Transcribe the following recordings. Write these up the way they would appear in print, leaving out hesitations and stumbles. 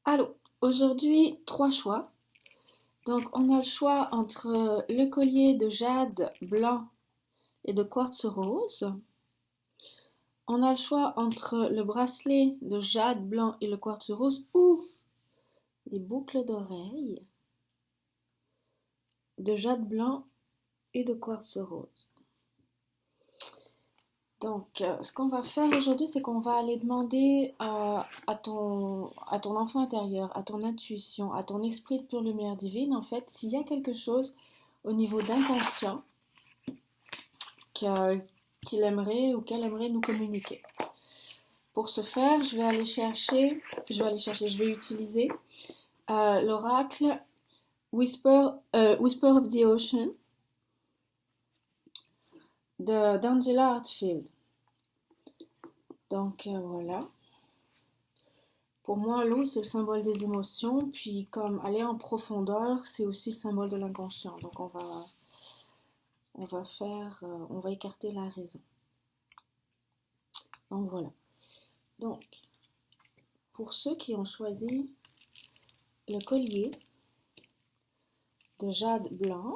Allô, aujourd'hui, trois choix. Donc, on a le choix entre le collier de jade blanc et de quartz rose. On a le choix entre le bracelet de jade blanc et le quartz rose ou les boucles d'oreilles de jade blanc et de quartz rose. Donc, ce qu'on va faire aujourd'hui, c'est qu'on va aller demander à ton enfant intérieur, à ton intuition, à ton esprit de pure lumière divine, en fait, s'il y a quelque chose au niveau d'inconscient que- qu'il aimerait ou qu'elle aimerait nous communiquer. Pour ce faire, je vais utiliser l'oracle Whisper of the Ocean d'Angela Hartfield. Donc voilà. Pour moi, l'eau, c'est le symbole des émotions, puis comme aller en profondeur, c'est aussi le symbole de l'inconscient. Donc on va écarter la raison. Donc voilà. Donc, pour ceux qui ont choisi le collier de jade blanc,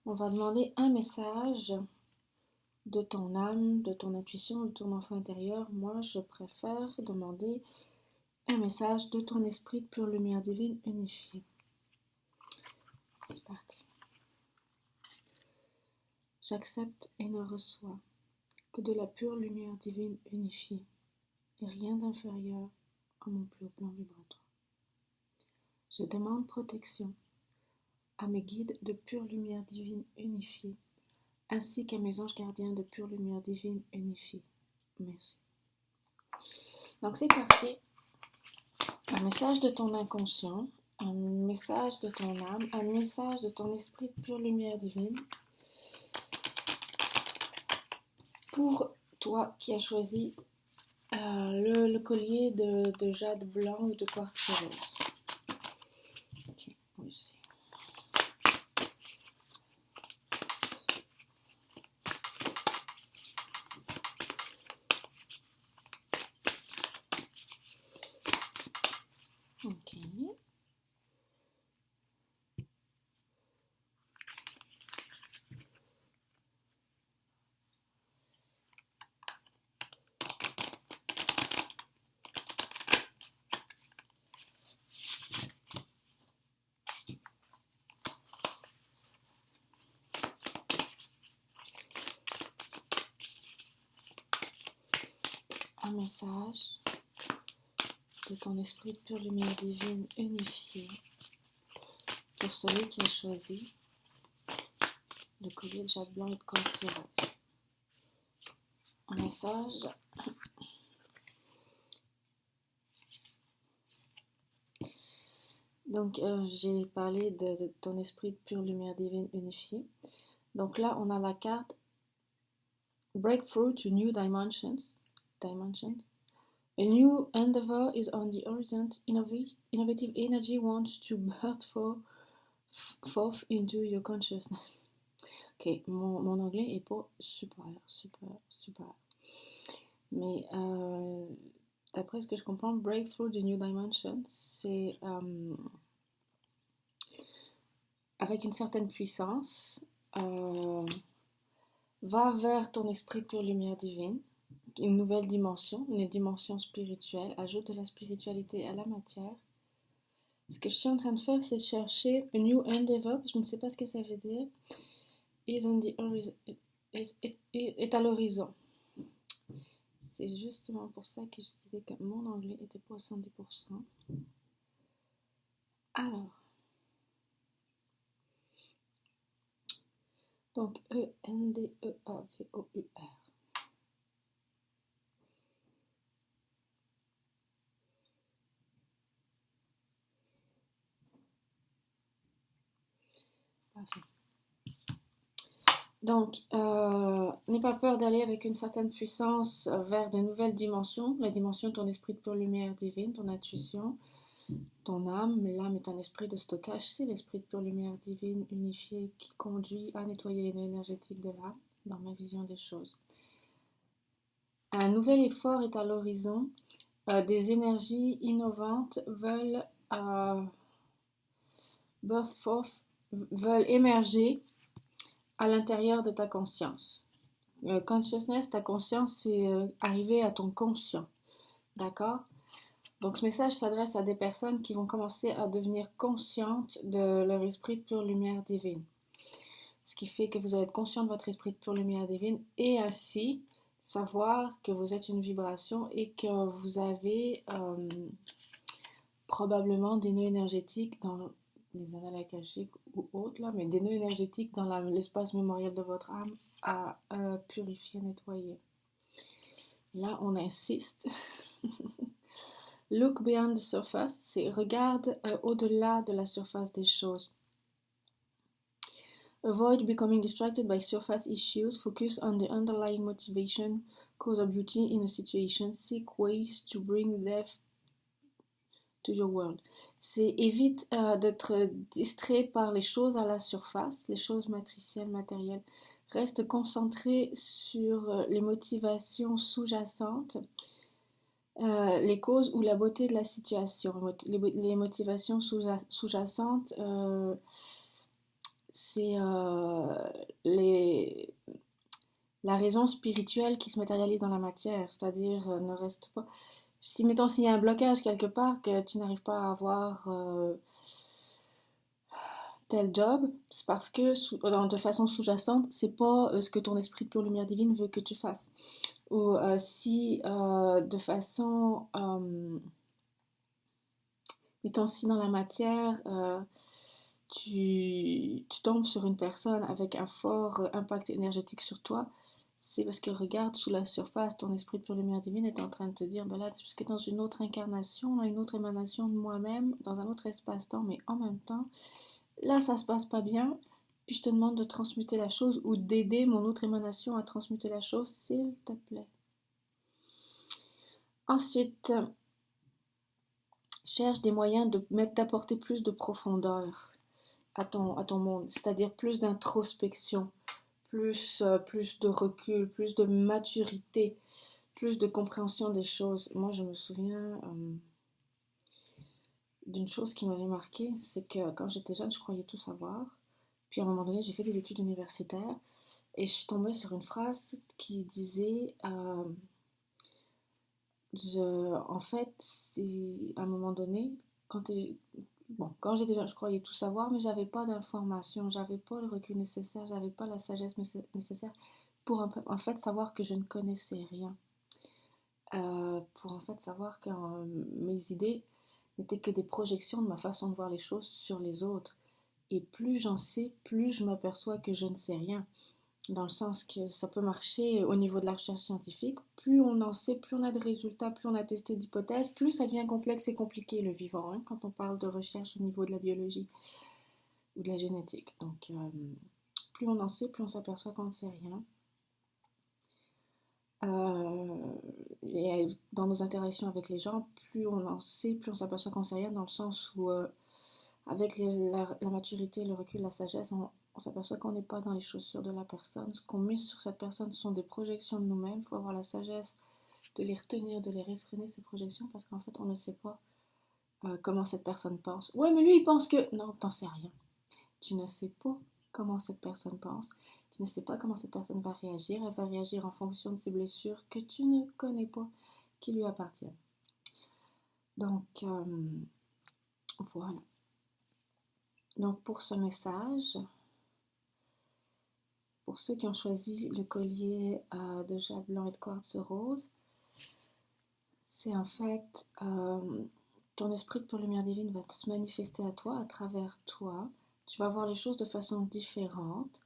on va demander un message de ton âme, de ton intuition, de ton enfant intérieur. Moi, je préfère demander un message de ton esprit de pure lumière divine unifiée. C'est parti. J'accepte et ne reçois que de la pure lumière divine unifiée et rien d'inférieur à mon plus haut plan vibratoire. Je demande protection à mes guides de pure lumière divine unifiée ainsi qu'à mes anges gardiens de pure lumière divine unifiée. Merci. Donc c'est parti. Un message de ton inconscient, un message de ton âme, un message de ton esprit de pure lumière divine pour toi qui as choisi le collier de jade blanc ou de quartz rose. Ok, oui, je sais. Ok. Un message de ton esprit de pure lumière divine unifié pour celui qui a choisi le collier de jade blanc et de quartz rose. Un message donc j'ai parlé de ton esprit de pure lumière divine unifié. Donc là on a la carte Breakthrough to New Dimensions. A new endeavor is on the horizon. Innovative energy wants to burst forth into your consciousness. Ok, mon anglais est pas super. Mais d'après ce que je comprends, Breakthrough the New Dimension, c'est avec une certaine puissance, va vers ton esprit de pure lumière divine, une nouvelle dimension, une dimension spirituelle, ajoute de la spiritualité à la matière. Ce que je suis en train de faire, c'est de chercher a new endeavor, je ne sais pas ce que ça veut dire, est à l'horizon. C'est justement pour ça que je disais que mon anglais était pas à 110%. Alors, donc E-N-D-E-A-V-O-U-R. Parfait. Donc, n'aie pas peur d'aller avec une certaine puissance vers de nouvelles dimensions. La dimension de ton esprit de pure lumière divine, ton intuition, ton âme. L'âme est un esprit de stockage. C'est l'esprit de pure lumière divine unifié qui conduit à nettoyer les nœuds énergétiques de l'âme, dans ma vision des choses. Un nouvel effort est à l'horizon des énergies innovantes birth forth, veulent émerger à l'intérieur de ta conscience. Consciousness, ta conscience, c'est arriver à ton conscient. D'accord? Donc ce message s'adresse à des personnes qui vont commencer à devenir conscientes de leur esprit de pure lumière divine. Ce qui fait que vous allez être conscient de votre esprit de pure lumière divine et ainsi savoir que vous êtes une vibration et que vous avez probablement des nœuds énergétiques dans les annales akashiques ou autres, là, mais des nœuds énergétiques dans l'espace mémoriel de votre âme à purifier, nettoyer. Là, on insiste. Look beyond the surface, c'est regarde au-delà de la surface des choses. Avoid becoming distracted by surface issues. Focus on the underlying motivation, cause or beauty in a situation. Seek ways to bring depth to your world. C'est évite d'être distrait par les choses à la surface, les choses matricielles, matérielles. Reste concentré sur les motivations sous-jacentes, les causes ou la beauté de la situation. Les motivations sous-jacentes, c'est la raison spirituelle qui se matérialise dans la matière, c'est-à-dire ne reste pas... Si, mettons, s'il y a un blocage quelque part, que tu n'arrives pas à avoir tel job, c'est parce que de façon sous-jacente, c'est pas ce que ton esprit de pure lumière divine veut que tu fasses. Ou si de façon, mettons, si dans la matière, tu tombes sur une personne avec un fort impact énergétique sur toi, c'est parce que regarde sous la surface, ton esprit de pure lumière divine est en train de te dire, ben là, parce que dans une autre incarnation, une autre émanation de moi-même, dans un autre espace-temps, mais en même temps, là, ça se passe pas bien, puis je te demande de transmuter la chose ou d'aider mon autre émanation à transmuter la chose, s'il te plaît. Ensuite, cherche des moyens d'apporter plus de profondeur à ton monde, c'est-à-dire plus d'introspection, plus de recul, plus de maturité, plus de compréhension des choses. Moi, je me souviens d'une chose qui m'avait marquée, c'est que quand j'étais jeune, je croyais tout savoir. Puis à un moment donné, j'ai fait des études universitaires et je suis tombée sur une phrase qui disait en fait, à un moment donné, quand j'étais jeune, je croyais tout savoir, mais j'avais pas d'informations, j'avais pas le recul nécessaire, j'avais pas la sagesse nécessaire pour en fait savoir que je ne connaissais rien. Pour en fait savoir que mes idées n'étaient que des projections de ma façon de voir les choses sur les autres. Et plus j'en sais, plus je m'aperçois que je ne sais rien. Dans le sens que ça peut marcher au niveau de la recherche scientifique. Plus on en sait, plus on a de résultats, plus on a testé d'hypothèses, plus ça devient complexe et compliqué le vivant, hein, quand on parle de recherche au niveau de la biologie ou de la génétique. Donc, plus on en sait, plus on s'aperçoit qu'on ne sait rien. Et dans nos interactions avec les gens, plus on en sait, plus on s'aperçoit qu'on ne sait rien, dans le sens où avec la maturité, le recul, la sagesse, on s'aperçoit qu'on n'est pas dans les chaussures de la personne. Ce qu'on met sur cette personne sont des projections de nous-mêmes. Il faut avoir la sagesse de les retenir, de les réfréner, ces projections, parce qu'en fait, on ne sait pas comment cette personne pense. Ouais, mais lui, il pense que... Non, t'en sais rien. Tu ne sais pas comment cette personne pense. Tu ne sais pas comment cette personne va réagir. Elle va réagir en fonction de ses blessures que tu ne connais pas, qui lui appartiennent. Donc, voilà. Donc, pour ce message, pour ceux qui ont choisi le collier de jade blanc et de quartz rose, c'est en fait ton esprit de pure lumière divine va se manifester à toi, à travers toi. Tu vas voir les choses de façon différente.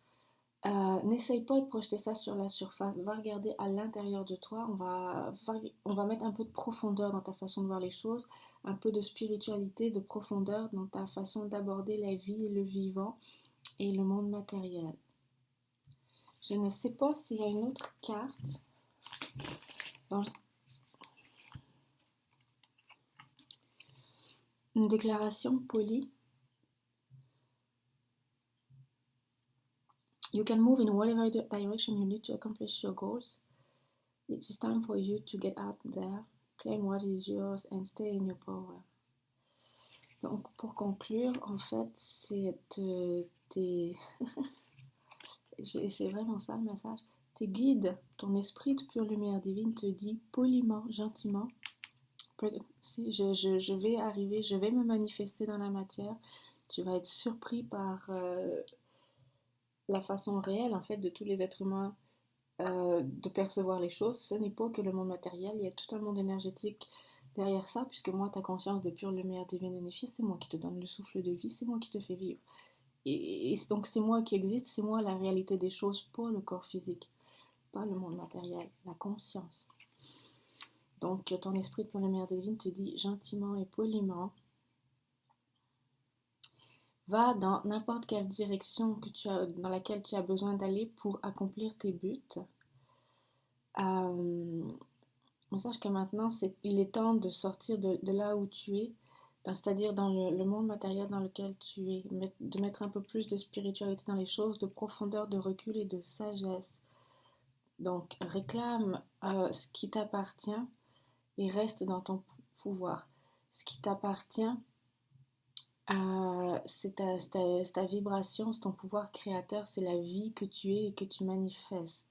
N'essaye pas de projeter ça sur la surface. Va regarder à l'intérieur de toi. On va mettre un peu de profondeur dans ta façon de voir les choses, un peu de spiritualité, de profondeur dans ta façon d'aborder la vie, le vivant et le monde matériel. Je ne sais pas s'il y a une autre carte. Une déclaration polie. You can move in whatever direction you need to accomplish your goals. It is time for you to get out there Claim what is yours and stay in your power. Donc, pour conclure, en fait, c'est vraiment ça le message. Tes guides, ton esprit de pure lumière divine te dit poliment, gentiment, je vais arriver, je vais me manifester dans la matière. Tu vas être surpris par la façon réelle, en fait, de tous les êtres humains de percevoir les choses. Ce n'est pas que le monde matériel, il y a tout un monde énergétique derrière ça, puisque moi, ta conscience de pure lumière divine unifiée, c'est moi qui te donne le souffle de vie, c'est moi qui te fais vivre. Et donc c'est moi qui existe, c'est moi la réalité des choses, pas le corps physique, pas le monde matériel, la conscience. Donc ton esprit de pure lumière divine te dit gentiment et poliment, va dans n'importe quelle direction dans laquelle tu as besoin d'aller pour accomplir tes buts. On sache que maintenant, il est temps de sortir de là où tu es, c'est-à-dire dans le monde matériel dans lequel tu es, de mettre un peu plus de spiritualité dans les choses, de profondeur, de recul et de sagesse. Donc, réclame ce qui t'appartient et reste dans ton pouvoir. Ce qui t'appartient, c'est ta vibration, c'est ton pouvoir créateur, c'est la vie que tu es et que tu manifestes.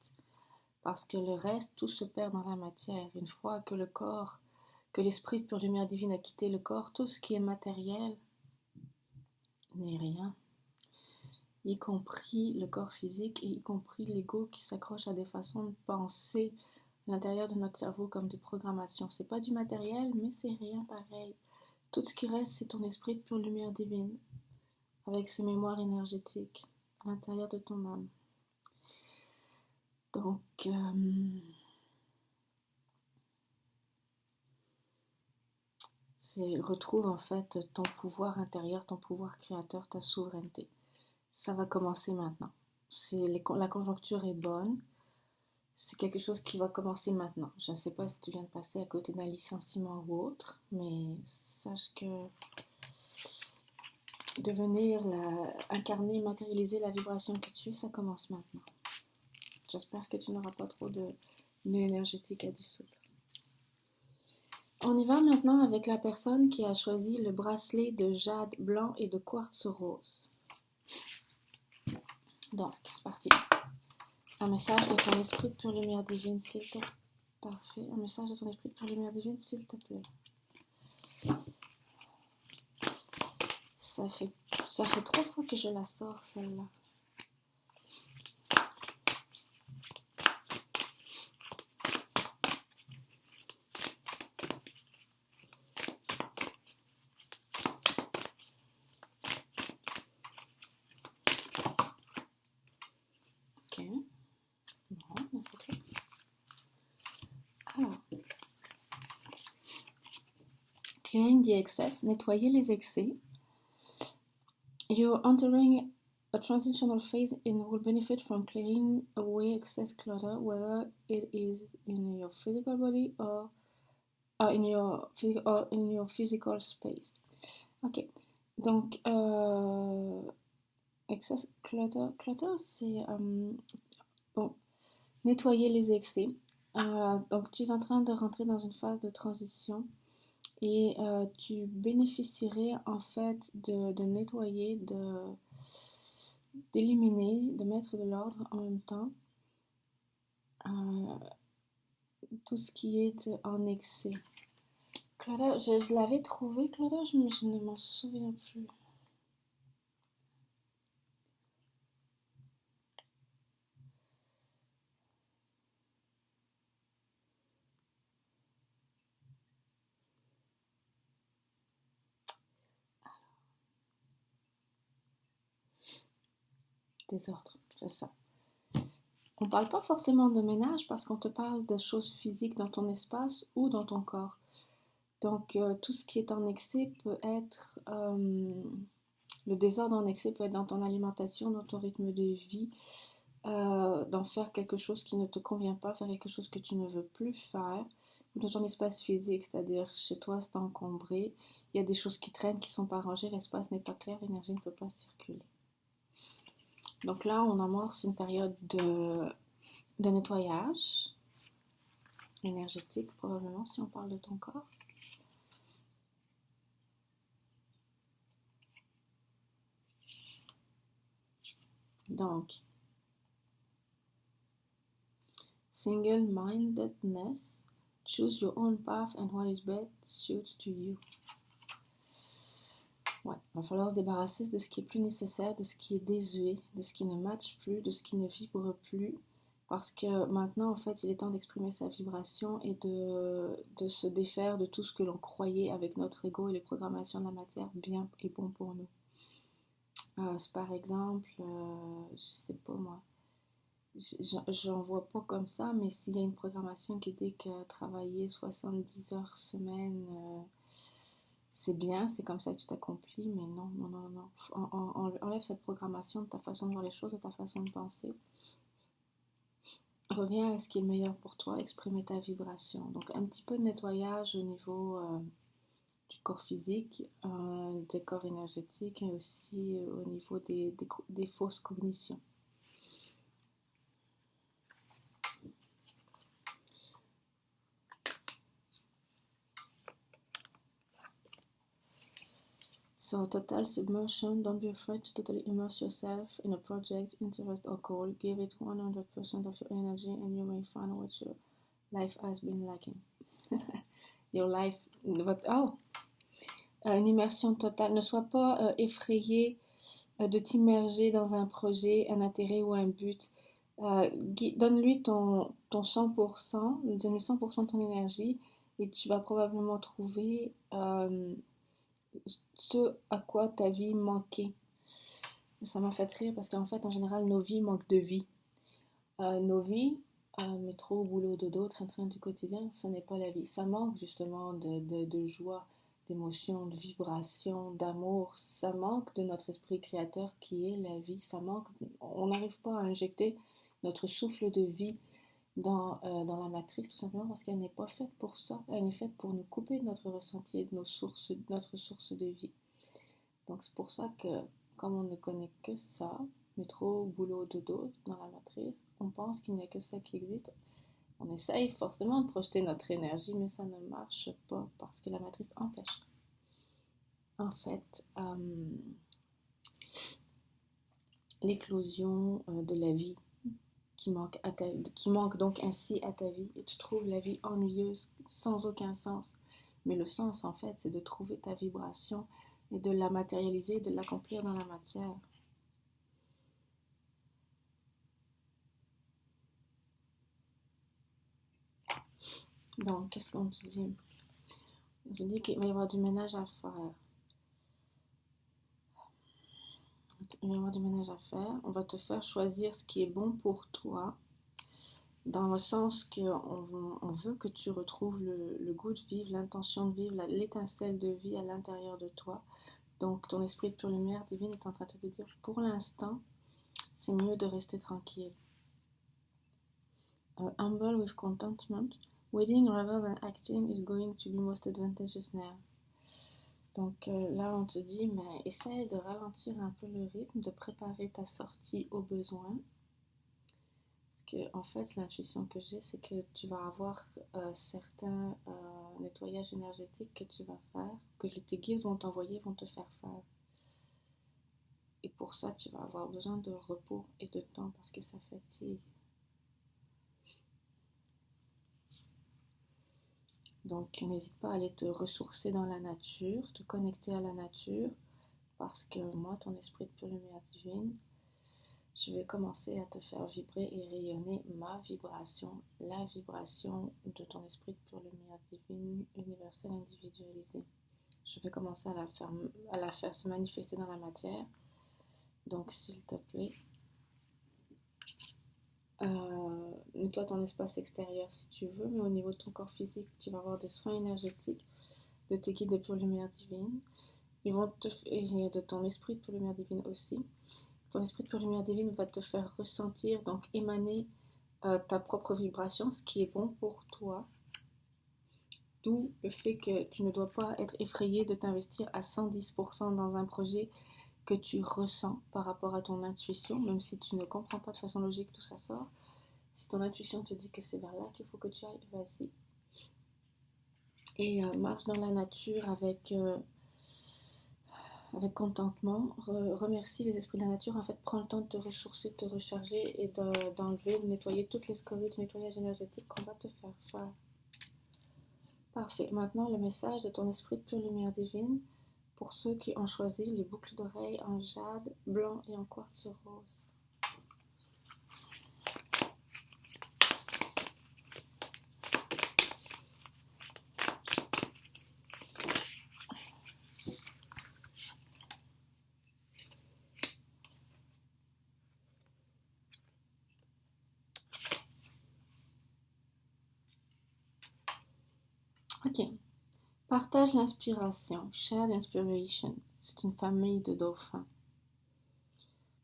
Parce que le reste, tout se perd dans la matière. Une fois que que l'esprit de pure lumière divine a quitté le corps, tout ce qui est matériel n'est rien. Y compris le corps physique et y compris l'ego qui s'accroche à des façons de penser à l'intérieur de notre cerveau comme des programmations. C'est pas du matériel, mais c'est rien pareil. Tout ce qui reste, c'est ton esprit de pure lumière divine, avec ses mémoires énergétiques à l'intérieur de ton âme. Donc, retrouve en fait ton pouvoir intérieur, ton pouvoir créateur, ta souveraineté. Ça va commencer maintenant. La conjoncture est bonne. C'est quelque chose qui va commencer maintenant. Je ne sais pas si tu viens de passer à côté d'un licenciement ou autre, mais sache que devenir incarner, matérialiser la vibration que tu es, ça commence maintenant. J'espère que tu n'auras pas trop de nœuds énergétiques à dissoudre. On y va maintenant avec la personne qui a choisi le bracelet de jade blanc et de quartz rose. Donc, c'est parti. Un message de ton esprit de pure lumière divine, s'il te plaît. Parfait. Un message de ton esprit de pure lumière divine, s'il te plaît. Ça fait 3 fois que je la sors, celle-là. Ok. Bon, ben c'est clair. Alors. Clearing the excess, nettoyer les excès. You're entering a transitional phase and will benefit from clearing away excess clutter, whether it is in your physical body or in your physical space. Ok, donc excess clutter, c'est bon, nettoyer les excès. Donc tu es en train de rentrer dans une phase de transition. Et tu bénéficierais en fait de nettoyer, d'éliminer, de mettre de l'ordre en même temps tout ce qui est en excès. Claudia, je l'avais trouvé, Claudia, je ne m'en souviens plus. Désordre, c'est ça. On ne parle pas forcément de ménage parce qu'on te parle de choses physiques dans ton espace ou dans ton corps. Donc tout ce qui est en excès peut être, le désordre en excès peut être dans ton alimentation, dans ton rythme de vie, d'en faire quelque chose qui ne te convient pas, faire quelque chose que tu ne veux plus faire, ou dans ton espace physique, c'est-à-dire chez toi c'est encombré, il y a des choses qui traînent, qui ne sont pas rangées, l'espace n'est pas clair, l'énergie ne peut pas circuler. Donc là, on amorce une période de nettoyage. énergétique, probablement, si on parle de ton corps. Donc, single-mindedness, choose your own path and what is best suits to you. Ouais, il va falloir se débarrasser de ce qui est plus nécessaire, de ce qui est désuet, de ce qui ne matche plus, de ce qui ne vibre plus. Parce que maintenant, en fait, il est temps d'exprimer sa vibration et de se défaire de tout ce que l'on croyait avec notre ego et les programmations de la matière bien et bon pour nous. Par exemple, je sais pas moi, j'en vois pas comme ça, mais s'il y a une programmation qui dit que travailler 70 heures semaine, c'est bien, c'est comme ça que tu t'accomplis, mais non, non, non, non. Enlève cette programmation de ta façon de voir les choses, de ta façon de penser. Reviens à ce qui est le meilleur pour toi, exprimer ta vibration. Donc un petit peu de nettoyage au niveau du corps physique, des corps énergétiques et aussi au niveau des fausses cognitions. So, total submersion, don't be afraid to totally immerse yourself in a project, interest or goal. Give it 100% of your energy and you may find what your life has been lacking. Your life... une immersion totale. Ne sois pas effrayé de t'immerger dans un projet, un intérêt ou un but. Donne-lui ton 100%, donne-lui 100% de ton énergie et tu vas probablement trouver... ce à quoi ta vie manquait. Ça m'a fait rire parce qu'en fait, en général, nos vies manquent de vie. Nos vies, métro, boulot, dodo, train-train du quotidien, ce n'est pas la vie. Ça manque justement de joie, d'émotion, de vibration, d'amour. Ça manque de notre esprit créateur qui est la vie. Ça manque, on n'arrive pas à injecter notre souffle de vie dans la matrice, tout simplement parce qu'elle n'est pas faite pour ça. Elle est faite pour nous couper de notre ressenti et de notre source de vie. Donc c'est pour ça que, comme on ne connaît que ça, métro, boulot, dodo, dans la matrice, on pense qu'il n'y a que ça qui existe. On essaye forcément de projeter notre énergie, mais ça ne marche pas parce que la matrice empêche. En fait, l'éclosion de la vie qui manque donc ainsi à ta vie et tu trouves la vie ennuyeuse sans aucun sens. Mais le sens en fait c'est de trouver ta vibration et de la matérialiser, de l'accomplir dans la matière. Donc qu'est-ce qu'on te dit? On te dit qu'il va y avoir du ménage à faire. Il va y avoir du ménage à faire. On va te faire choisir ce qui est bon pour toi. Dans le sens qu'on veut que tu retrouves le goût de vivre, l'intention de vivre, l'étincelle de vie à l'intérieur de toi. Donc ton esprit de pure lumière divine est en train de te dire, pour l'instant, c'est mieux de rester tranquille. Humble with contentment, waiting rather than acting is going to be most advantageous now. Donc là, on te dit, mais essaye de ralentir un peu le rythme, de préparer ta sortie au besoin. En fait, l'intuition que j'ai, c'est que tu vas avoir certains nettoyages énergétiques que tu vas faire, que tes guides vont t'envoyer, vont te faire faire. Et pour ça, tu vas avoir besoin de repos et de temps parce que ça fatigue. Donc, n'hésite pas à aller te ressourcer dans la nature, te connecter à la nature, parce que moi, ton esprit de pure lumière divine, je vais commencer à te faire vibrer et rayonner ma vibration, la vibration de ton esprit de pure lumière divine, universelle, individualisée. Je vais commencer à la faire se manifester dans la matière. Donc, s'il te plaît, nettoie ton espace extérieur si tu veux, mais au niveau de ton corps physique, tu vas avoir des soins énergétiques de tes guides de pure lumière divine. Et de ton esprit de pure lumière divine aussi. Ton esprit de pure lumière divine va te faire ressentir, donc émaner ta propre vibration, ce qui est bon pour toi. D'où le fait que tu ne dois pas être effrayé de t'investir à 110% dans un projet que tu ressens par rapport à ton intuition, même si tu ne comprends pas de façon logique d'où ça sort. Si ton intuition te dit que c'est vers là qu'il faut que tu ailles, vas-y. Et marche dans la nature avec contentement. Remercie les esprits de la nature. En fait, prends le temps de te ressourcer, de te recharger et d'enlever, de nettoyer toutes les scories de nettoyage énergétique qu'on va te faire. Parfait. Maintenant, le message de ton esprit de pure lumière divine pour ceux qui ont choisi les boucles d'oreilles en jade, blanc et en quartz rose. Ok. Partage l'inspiration. Share l'inspiration. C'est une famille de dauphins.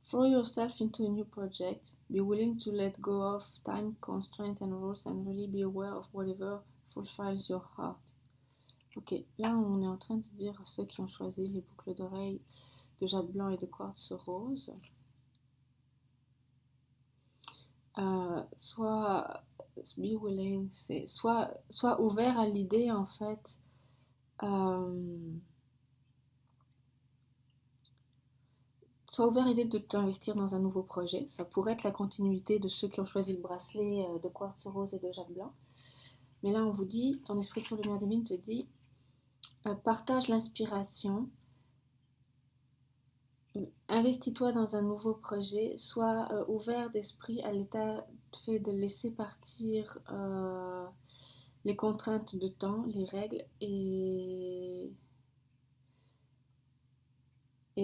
Throw yourself into a new project. Be willing to let go of time constraints and rules and really be aware of whatever fulfills your heart. Ok, là on est en train de dire à ceux qui ont choisi les boucles d'oreilles de jade blanc et de quartz rose. Soit be willing, c'est soit ouvert à l'idée en fait. Sois ouvert à l'idée de t'investir dans un nouveau projet. Ça pourrait être la continuité de ceux qui ont choisi le bracelet de quartz rose et de jade blanc. Mais là, on vous dit, ton esprit de pure lumière divine te dit, partage l'inspiration, investis-toi dans un nouveau projet, sois ouvert d'esprit à l'état fait de laisser partir les contraintes de temps, les règles et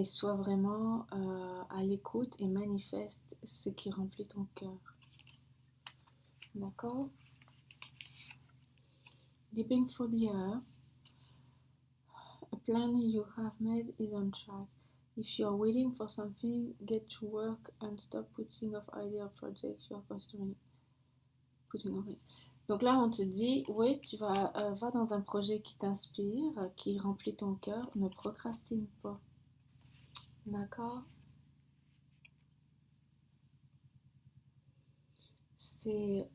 sois vraiment à l'écoute et manifeste ce qui remplit ton cœur. D'accord? Leaping through the air, a plan you have made is on track. If you are waiting for something, get to work and stop putting off ideal projects you are considering putting off. Donc là, on te dit, oui, tu vas dans un projet qui t'inspire, qui remplit ton cœur, ne procrastine pas. D'accord? C'est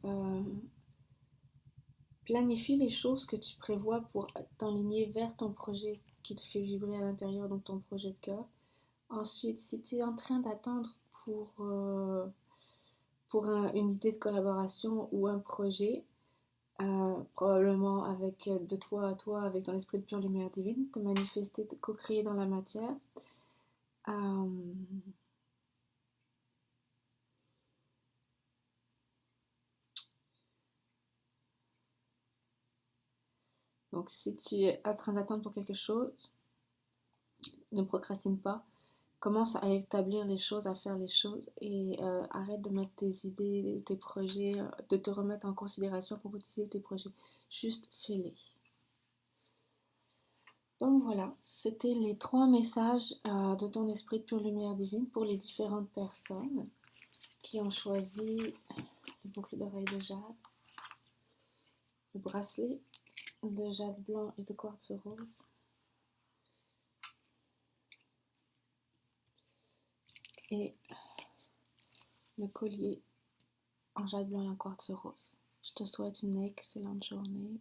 planifie les choses que tu prévois pour t'enligner vers ton projet qui te fait vibrer à l'intérieur, donc ton projet de cœur. Ensuite, si tu es en train d'attendre pour une idée de collaboration ou un projet, probablement avec de toi à toi, avec ton esprit de pure lumière divine, te manifester, te co-créer dans la matière. Donc si tu es en train d'attendre pour quelque chose, ne procrastine pas. Commence à établir les choses, à faire les choses et arrête de mettre tes idées, tes projets, de te remettre en considération pour utiliser tes projets. Juste fais-les. Donc voilà, c'était les 3 messages de ton esprit de pure lumière divine pour les différentes personnes qui ont choisi les boucles d'oreilles de jade, le bracelet de jade blanc et de quartz rose. Et le collier en jade blanc et en quartz rose. Je te souhaite une excellente journée.